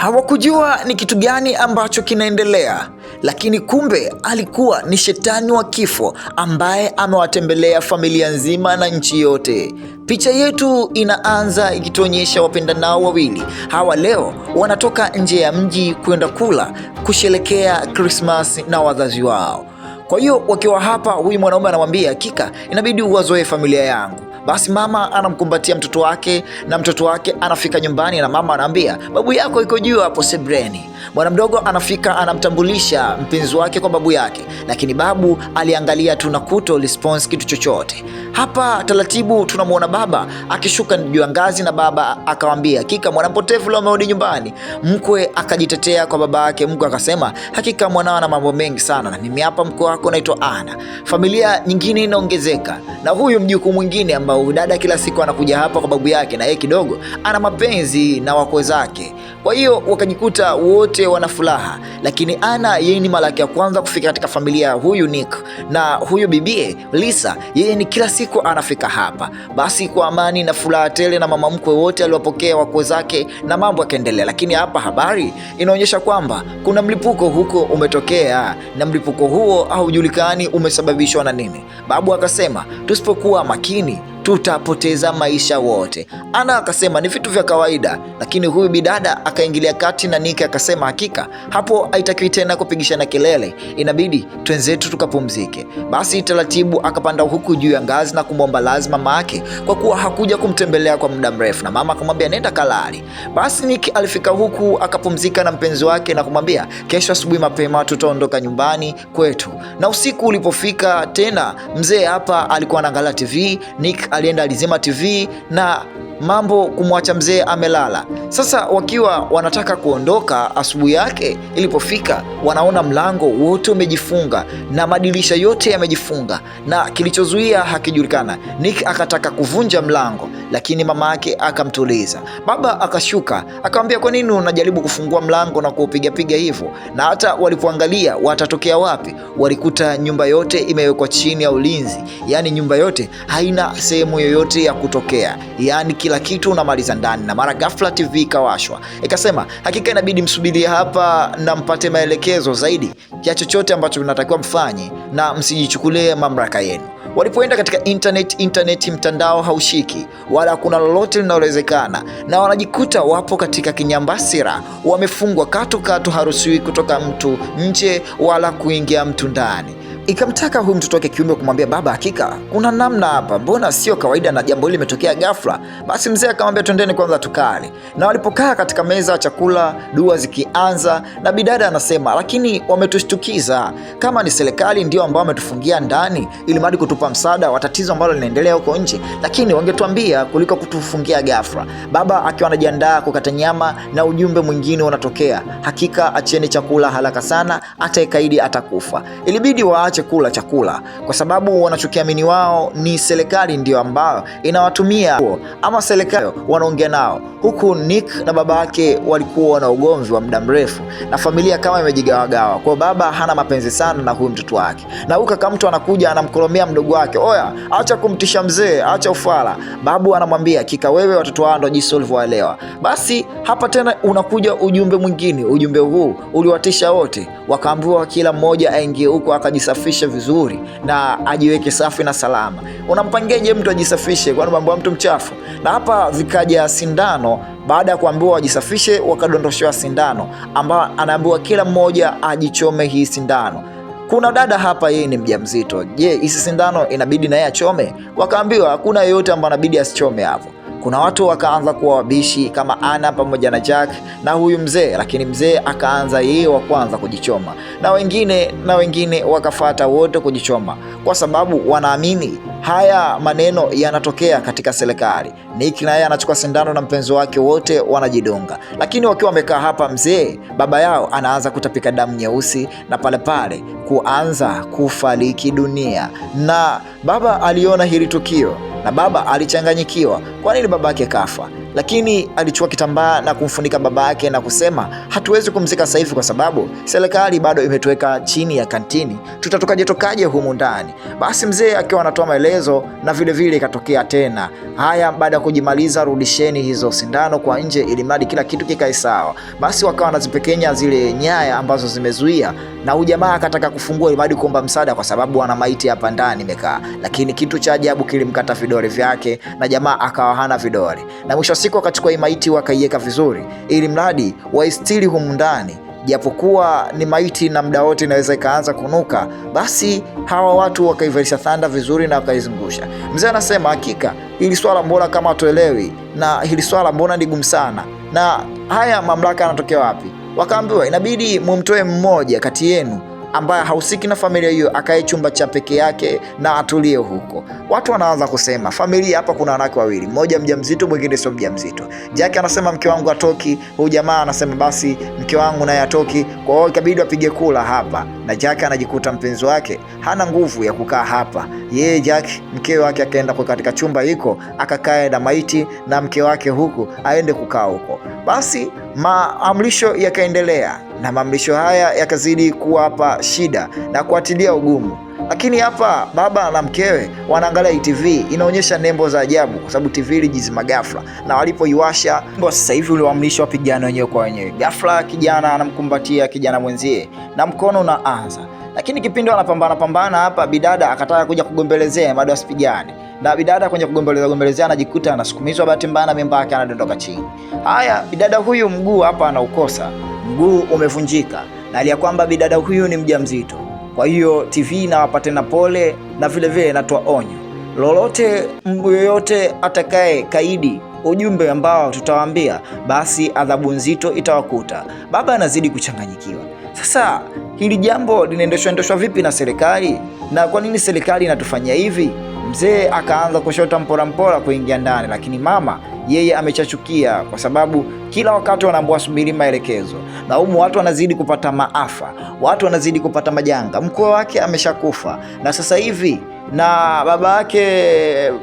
Hawakujua ni kitu gani ambacho kinaendelea, lakini kumbe alikuwa ni shetani wa kifo ambaye amewatembelea familia nzima na nchi yote. Picha yetu inaanza ikituonyesha wapendanao wawili. Hawa leo wanatoka nje ya mji kwenda kula kusherekea Christmas na wazazi wao. Kwa hiyo wakiwa hapa, huyu mwanaume anamwambia hakika inabidi uwazoe familia yangu. Basi mama anamkumbatia mtoto wake na mtoto wake anafika nyumbani na mama anaambia babu yako iko juu hapo sebreni. Bwana mdogo anafika anamtambulisha mpenzi wake kwa babu yake, lakini babu aliangalia tu na kuto response kitu chochote. Hapa taratibu tunamwona baba akishuka juu ya ngazi na baba akamwambia hakika mwanampotevu leo amerudi nyumbani. Mkwe akajitetea kwa baba yake, mkwe akasema hakika mwanao ana mambo mengi sana na mimi hapa mkwe wako naitwa Ana. Familia nyingine inaongezeka na huyu mjukuu mwingine ambao dada kila siku anakuja hapa kwa babu yake na yeye kidogo ana mapenzi na wakwe zake. Kwa hiyo wakajikuta wote wana furaha, lakini Ana yeye ni mara yake ya kwanza kufika katika familia huyu Nick, na huyu bibie Lisa yeye ni kila siku anafika hapa. Basi kwa amani na furaha tele na mama mkwe wote aliwapokea wakwe zake na mambo yakaendelea, lakini hapa habari inaonyesha kwamba kuna mlipuko huko umetokea na mlipuko huo haujulikani umesababishwa na nini. Babu akasema tusipokuwa makini tutapoteza maisha wote. Ana akasema ni vitu vya kawaida, lakini huyu bidada akaingilia kati na Nick akasema hakika hapo haitakiwi tena kupigishana kelele, inabidi twenzetu tukapumzike. Basi taratibu akapanda huku juu ya ngazi na kumwomba lazima mama yake kwa kuwa hakuja kumtembelea kwa muda mrefu, na mama akamwambia nenda kalali. Basi Nick alifika huku akapumzika na mpenzi wake na kumwambia kesho asubuhi mapema tutaondoka nyumbani kwetu. Na usiku ulipofika tena mzee hapa alikuwa anaangalia TV, Nick alienda alizima TV na mambo kumwacha mzee amelala. Sasa wakiwa wanataka kuondoka, asubuhi yake ilipofika wanaona mlango wote umejifunga na madirisha yote yamejifunga na kilichozuia hakijulikana. Nick akataka kuvunja mlango, lakini mama yake akamtuliza. Baba akashuka akamwambia kwa nini unajaribu kufungua mlango na kuupiga hivyo? Na hata walipoangalia watatokea wapi, walikuta nyumba yote imewekwa chini ya ulinzi, yani nyumba yote haina sehemu yoyote ya kutokea, yani kila kitu unamaliza ndani. Na mara ghafla TV ikawashwa, ikasema hakika inabidi msubirie hapa na mpate maelekezo zaidi ya chochote ambacho mnatakiwa mfanye na msijichukulie mamlaka yenu. Walipoenda katika internet mtandao haushiki wala kuna lolote linalowezekana, na wanajikuta wapo katika kinyambasira, wamefungwa katu, haruhusiwi kutoka mtu nje wala kuingia mtu ndani. Ikamtaka huyu mtoto wake kiume kumwambia baba hakika kuna namna hapa, mbona sio kawaida na jambo hili limetokea ghafla. Basi mzee akamwambia twendeni kwanza tukale. Na walipokaa katika meza ya chakula, dua zikianza na bidada anasema lakini wametushtukiza, kama ni serikali ndio ambao wametufungia ndani ili mradi kutupa msaada wa tatizo ambalo linaendelea huko nje, lakini wangetuambia kuliko kutufungia ghafla. Baba akiwa anajiandaa kukata nyama na ujumbe mwingine unatokea, hakika acheni chakula haraka sana, atakaidi atakufa. Ilibidi waache kula chakula kwa sababu wanachokiamini wao ni serikali ndio ambao inawatumia, ama serikali wanaongea nao. Huku Nick na baba yake walikuwa na ugomvi wa muda mrefu na familia kama imejigawagawa. Kwa baba hana mapenzi sana na huyu mtoto wake, na huyu kaka mtu anakuja anamkolomea mdogo wake, oya acha kumtisha mzee, acha ufala. Babu anamwambia kika wewe watoto wao ndio jinsi walivyoelewa. Basi hapa tena unakuja ujumbe mwingine. Ujumbe huu uliwatisha wote, wakaambiwa kila mmoja aingie huko akajisafisha vizuri na ajiweke safi na salama. Unampangeje mtu ajisafishe kwa mambo ya mtu mchafu? Na hapa vikaja sindano. Baada ya kuambiwa wajisafishe wakadondoshewa sindano ambao anaambiwa kila mmoja ajichome hii sindano. Kuna dada hapa yeye ni mjamzito, je hisi sindano inabidi na yeye achome? Wakaambiwa hakuna yeyote ambaye inabidi asichome hapo. Kuna watu wakaanza kuwa wabishi kama Ana pamoja na Jack na huyu mzee, lakini mzee akaanza yeye wa kwanza kujichoma na wengine wakafuata wote kujichoma kwa sababu wanaamini haya maneno yanatokea katika serikali. Nick naye anachukua sindano na mpenzi wake wote wanajidunga, lakini wakiwa wamekaa hapa mzee baba yao anaanza kutapika damu nyeusi na pale kuanza kufariki dunia. Na baba aliona hili tukio na baba alichanganyikiwa, kwa nini babake kafa? lakini alichukua kitambaa na kumfunika baba yake na kusema, hatuwezi kumzika sasa hivi kwa sababu serikali bado imetuweka chini ya kantini, tutatokaje humu ndani. Basi mzee akiwa anatoa maelezo na vile ikatokea tena, haya, baada ya kujimaliza, rudisheni hizo sindano kwa nje ili mradi kila kitu kikae sawa. Basi wakawa wanazipekenya zile nyaya ambazo zimezuia, na huyu jamaa akataka kufungua ili mradi kuomba msaada kwa sababu ana maiti hapa ndani imekaa, lakini kitu cha ajabu kilimkata vidole vyake na jamaa akawa hana vidole, na mwisho siku akachukua hii maiti wakaiweka vizuri ili mradi waistiri humu ndani, japokuwa ni maiti na muda wote inaweza ikaanza kunuka. Basi hawa watu wakaivarisha thanda vizuri na wakaizungusha. Mzee anasema hakika hili swala mbona kama hatuelewi, na hili swala mbona ni gumu sana, na haya mamlaka yanatokea wapi? Wakaambiwa inabidi mumtoe mmoja kati yenu ambaye hahusiki na familia hiyo akae chumba cha peke yake na atulie huko. Watu wanaanza kusema familia hapa kuna wanawake wawili, mmoja mjamzito mwingine sio mjamzito. Jack anasema mke wangu atoki, huyu jamaa anasema basi mke wangu naye atoki, kwa hiyo ikabidi apige kula hapa. Na Jack anajikuta mpenzi wake hana nguvu ya kukaa hapa. Yeye Jack mke wake akaenda kwa katika chumba hiko akakae na maiti na mke wake huku aende kukaa huko. Basi maamrisho yakaendelea na maamrisho haya yakazidi kuwapa shida na kuatilia ugumu. Lakini hapa baba na mkewe wanaangalia TV, inaonyesha nembo za ajabu kwa sababu TV ilijizima ghafla, na walipoiwasha sasa hivi uliwaamrisha wapigane wenyewe kwa wenyewe. Ghafla kijana anamkumbatia kijana mwenzie na mkono unaanza, lakini kipindi wanapambana hapa, bidada akataka kuja kugombelezea bado asipigane, na bidada kwenye kugombelezea anajikuta anasukumizwa, bahati mbaya mimba yake anadondoka chini. Haya, bidada huyu mguu hapa anaukosa, mguu umevunjika, na hali ya kwamba bidada huyu ni mjamzito. Kwa hiyo TV inawapa tena pole na vile inatoa onyo, lolote yoyote atakaye kaidi ujumbe ambao tutawaambia, basi adhabu nzito itawakuta. Baba anazidi kuchanganyikiwa. Sasa hili jambo linaendeshwa vipi na serikali, na kwa nini serikali inatufanyia hivi? Mzee akaanza kushota mpora kuingia ndani, lakini mama yeye amechachukia kwa sababu kila wakati wanaambiwa subiri maelekezo, na humu watu wanazidi kupata maafa, watu wanazidi kupata majanga. Mkwe wake ameshakufa na sasa hivi na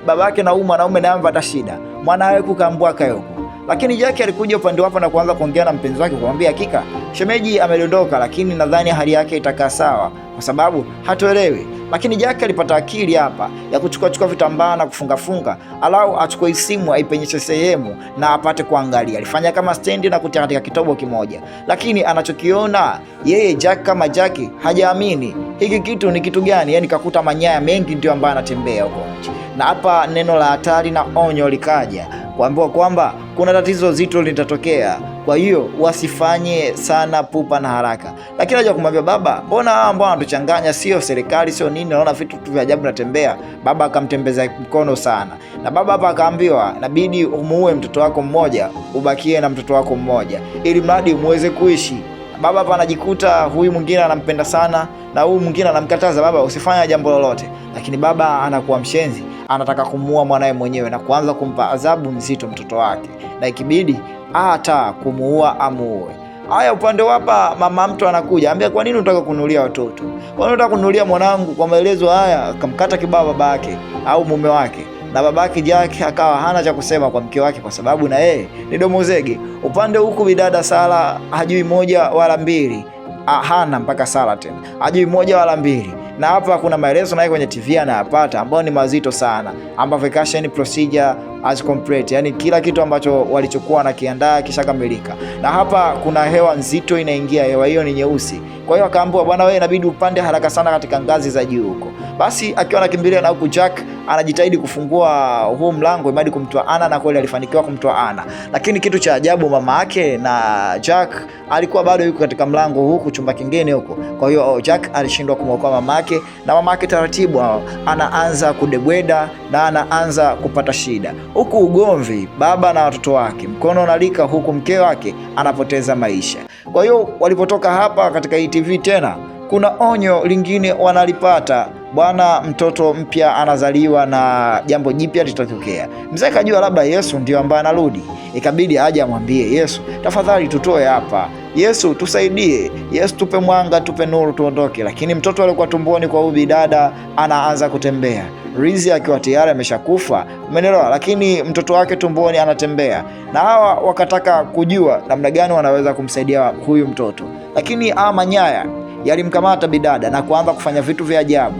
babake na mwanaume naye amepata shida, mwanawe kukaambua kayoko. Lakini Jack alikuja upande wapo na kuanza kuongea na mpenzi wake kumwambia hakika shemeji amedondoka, lakini nadhani hali yake itakaa sawa kwa sababu hatuelewi. Lakini Jack alipata akili hapa ya kuchukua vitambaa na kufunga, alau achukue simu aipenyeshe sehemu na apate kuangalia. Alifanya kama stendi na kutia katika kitobo kimoja, lakini anachokiona yeye Jack kama Jack hajaamini hiki kitu ni kitu gani. Yani kakuta manyaya mengi ndio ambayo anatembea huko nje, na hapa neno la hatari na onyo likaja kuambiwa kwamba kuna tatizo zito litatokea, kwa hiyo wasifanye sana pupa na haraka. Lakini aje kumwambia baba, mbona hao ambao wanatuchanganya sio serikali sio nini, naona vitu tu vya ajabu natembea. Baba akamtembeza mkono sana, na baba hapa akaambiwa inabidi umuue mtoto wako mmoja ubakie na mtoto wako mmoja ili mradi muweze kuishi. Baba hapa anajikuta huyu mwingine anampenda sana na huyu mwingine anamkataza baba usifanye jambo lolote, lakini baba anakuwa mshenzi, anataka kumuua mwanae mwenyewe na kuanza kumpa adhabu nzito mtoto wake, na ikibidi hata kumuua amuue. Haya, upande wapa mama mtu anakuja ambia, kwa nini unataka kununulia watoto? Kwa nini unataka kununulia mwanangu? Kwa maelezo haya akamkata kibao babake au mume wake, na babake Jack akawa hana cha kusema kwa mke wake kwa sababu na yeye ni domozege. Upande huku bidada Sala hajui moja wala mbili, hana mpaka Sala tena hajui moja wala mbili. Na hapa kuna maelezo naye kwenye TV anayapata ambayo ni mazito sana, ambapo vacation procedure as complete, yani kila kitu ambacho walichokuwa na kiandaa kishakamilika. Na hapa kuna hewa nzito inaingia, hewa hiyo ni nyeusi. Kwa hiyo akaambiwa bwana, wewe inabidi upande haraka sana katika ngazi za juu huko. Basi akiwa anakimbilia na huku Jack anajitahidi kufungua huu mlango ili kumtoa Ana, na kweli alifanikiwa kumtoa Ana. Lakini kitu cha ajabu, mama yake na Jack alikuwa bado yuko katika mlango huku chumba kingine huko. Kwa hiyo Jack alishindwa kumwokoa mama yake, na mama yake taratibu anaanza kudebweda na anaanza kupata shida. Huku ugomvi baba na watoto wake, mkono unalika huku mke wake anapoteza maisha. Kwa hiyo walipotoka hapa katika hii TV tena kuna onyo lingine wanalipata bwana, mtoto mpya anazaliwa na jambo jipya litatokea. Mzee kajua labda Yesu ndio ambaye anarudi, ikabidi aje amwambie Yesu, tafadhali tutoe hapa, Yesu tusaidie, Yesu tupe mwanga, tupe nuru, tuondoke. Lakini mtoto alikuwa tumboni kwa huyu bidada anaanza kutembea, Rizzy akiwa tayari ameshakufa, umeelewa, lakini mtoto wake tumboni anatembea. Na hawa wakataka kujua namna gani wanaweza kumsaidia huyu mtoto, lakini manyaya yalimkamata bidada na kuanza kufanya vitu vya ajabu.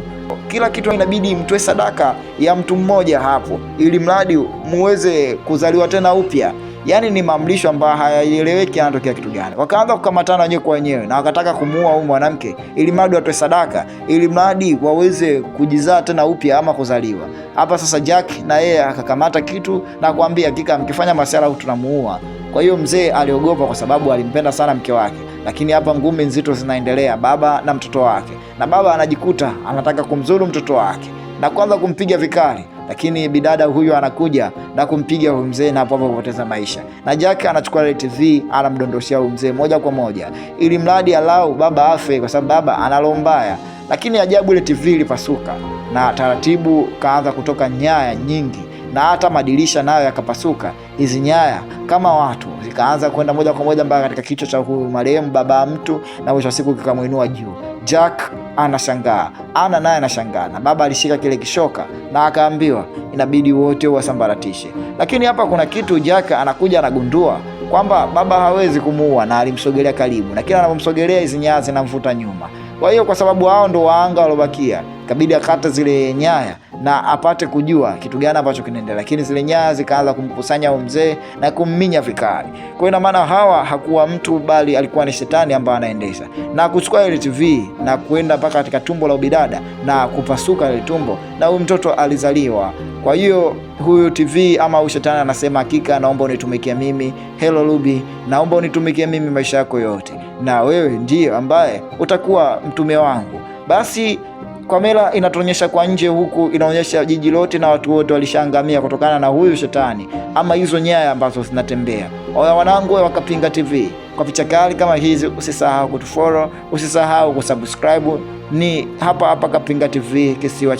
Kila kitu inabidi mtoe sadaka ya mtu mmoja hapo, ili mradi muweze kuzaliwa tena upya. Yaani ni maamrisho ambayo hayaeleweki anatokea kitu gani. Wakaanza kukamatana wenyewe kwa wenyewe na wakataka kumuua huyu mwanamke ili mradi watoe sadaka, ili mradi waweze kujizaa tena upya ama kuzaliwa. Hapa sasa Jack na yeye akakamata kitu na kuambia, hakika mkifanya masuala huyu tunamuua. Kwa hiyo mzee aliogopa kwa sababu alimpenda sana mke wake. Lakini hapa ngumi nzito zinaendelea, baba na mtoto wake. Na baba anajikuta anataka kumzuru mtoto wake na kuanza kumpiga vikali, lakini bidada huyu anakuja na kumpiga huyu mzee na hapo kupoteza maisha. Na Jack anachukua ile TV anamdondoshia huyu mzee moja kwa moja, ili mradi alau baba afe, kwa sababu baba ana roho mbaya. Lakini ajabu, ile TV ilipasuka na taratibu kaanza kutoka nyaya nyingi, na hata madirisha nayo yakapasuka. Hizi nyaya kama watu zikaanza kwenda moja kwa moja mpaka katika kichwa cha huyu marehemu baba mtu, na mwisho wa siku kikamuinua juu. Jack anashangaa, Ana naye anashangaa, na baba alishika kile kishoka na akaambiwa inabidi wote wasambaratishe. Lakini hapa kuna kitu Jack anakuja anagundua kwamba baba hawezi kumuua, na alimsogelea karibu, na kila anapomsogelea hizo nyaya zinamvuta nyuma. Kwa hiyo kwa sababu hao ndo waanga walobakia, kabidi akata zile nyaya na apate kujua kitu gani ambacho kinaendelea. Lakini zile nyaya zikaanza kumkusanya huyo mzee na kumminya vikali. Kwa hiyo ina maana hawa hakuwa mtu, bali alikuwa ni shetani ambaye anaendesha, na kuchukua ile TV na kwenda mpaka katika tumbo la bidada na kupasuka ile tumbo, na huyu mtoto alizaliwa. Kwa hiyo huyu TV ama huyu shetani anasema, hakika naomba unitumikie mimi, Hello Ruby, naomba unitumikie mimi maisha yako yote, na wewe ndiye ambaye utakuwa mtume wangu. Basi kamera inatuonyesha kwa nje huku, inaonyesha jiji lote na watu wote walishangamia kutokana na huyu shetani ama hizo nyaya ambazo zinatembea. Oya wanangu, Wakapinga TV, kwa picha kali kama hizi usisahau kutufollow, usisahau kusubscribe. Ni hapa hapa Kapinga TV, kisiwa cha